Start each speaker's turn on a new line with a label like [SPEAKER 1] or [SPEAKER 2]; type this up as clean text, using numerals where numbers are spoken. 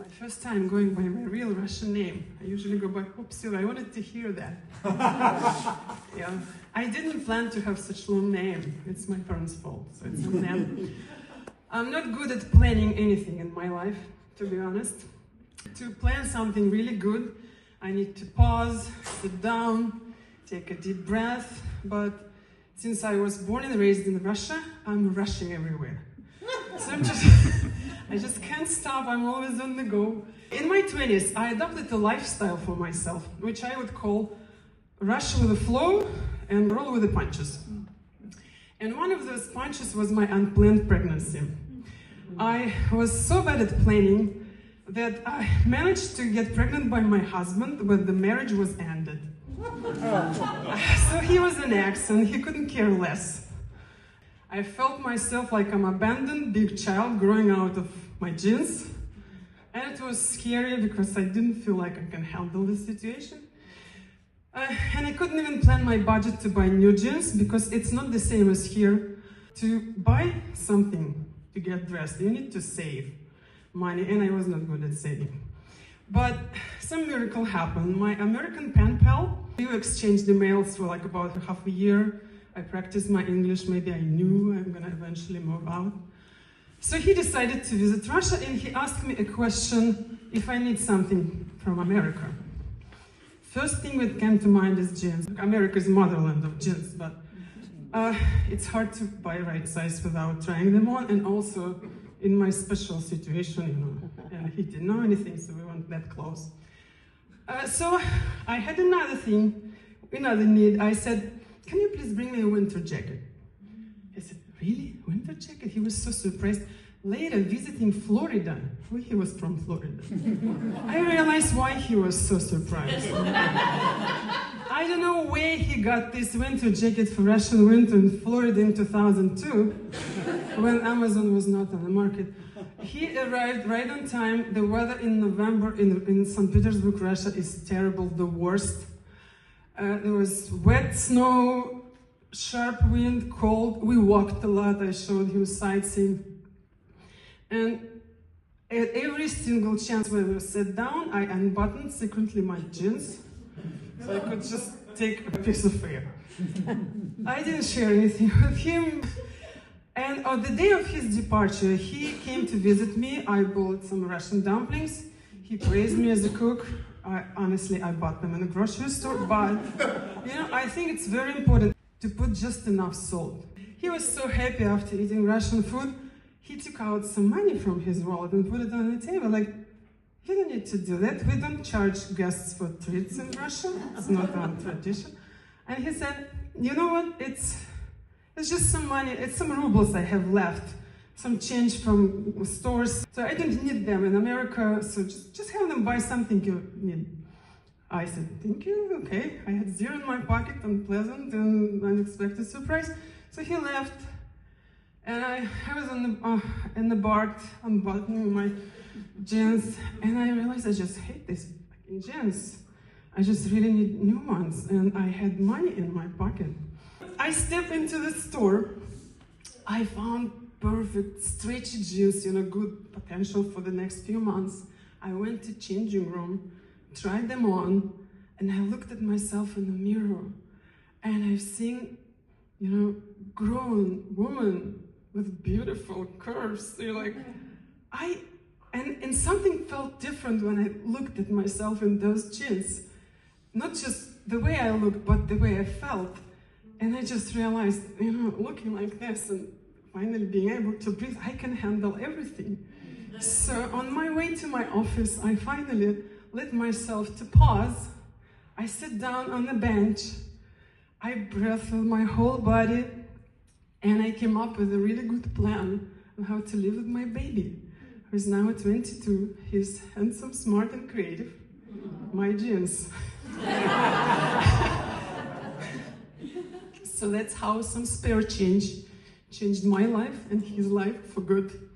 [SPEAKER 1] my first time going by my real Russian name. I usually go by Popsil. I wanted to hear that. Yeah. I didn't plan to have such a long name. It's my parents' fault, so it's on them. I'm not good at planning anything in my life, to be honest. To plan something really good, I need to pause, sit down, take a deep breath. But since I was born and raised in Russia, I'm rushing everywhere. So I just can't stop. I'm always on the go. In my 20s, I adopted a lifestyle for myself, which I would call rush with the flow and roll with the punches. And one of those punches was my unplanned pregnancy. I was so bad at planning that I managed to get pregnant by my husband when the marriage was ended. So he was an ex and he couldn't care less. I felt myself like I'm an abandoned big child growing out of my jeans. And it was scary because I didn't feel like I can handle the situation. And I couldn't even plan my budget to buy new jeans because it's not the same as here. To buy something to get dressed, you need to save money, and I was not good at saving. But some miracle happened. My American pen pal, we exchanged emails for like about half a year. I practiced my English, maybe I knew I'm gonna eventually move out. So he decided to visit Russia and he asked me a question if I need something from America. First thing that came to mind is jeans. America's motherland of jeans, but it's hard to buy right size without trying them on, and also in my special situation, you know, and he didn't know anything, so we weren't that close. So I had another need. I said, can you please bring me a winter jacket? He said, really? Winter jacket? He was so surprised. Later, visiting Florida, he was from Florida, I realized why he was so surprised. I don't know where he got this winter jacket for Russian winter in Florida in 2002, when Amazon was not on the market. He arrived right on time. The weather in November in St. Petersburg, Russia is terrible, the worst. There was wet snow, sharp wind, cold. We walked a lot. I showed him sightseeing. And at every single chance when we sat down, I unbuttoned secretly my jeans so I could just take a piece of air. I didn't share anything with him. And on the day of his departure, he came to visit me. I bought some Russian dumplings. He praised me as a cook. Honestly, I bought them in a grocery store, but you know, I think it's very important to put just enough salt. He was so happy after eating Russian food. He took out some money from his wallet and put it on the table. Like, you don't need to do that. We don't charge guests for treats in Russia. It's not our tradition. And he said, you know what? It's just some money. It's some rubles I have left. Some change from stores. So I don't need them in America. So just have them buy something you need. I said, thank you. Okay. I had zero in my pocket, unpleasant and unexpected surprise. So he left. And I was in the bar unbuttoning my jeans, and I realized I just hate these fucking jeans. I just really need new ones, and I had money in my pocket. I stepped into the store. I found perfect stretchy jeans, you know, good potential for the next few months. I went to changing room, tried them on, and I looked at myself in the mirror, and I've seen, you know, grown woman with beautiful curves. So you're like, and something felt different when I looked at myself in those jeans. Not just the way I looked, but the way I felt. And I just realized, you know, looking like this and finally being able to breathe, I can handle everything. So on my way to my office, I finally let myself to pause. I sit down on the bench. I breathe with my whole body. And I came up with a really good plan on how to live with my baby, who's now 22. He's handsome, smart, and creative. My jeans. So that's how some spare change changed my life and his life for good.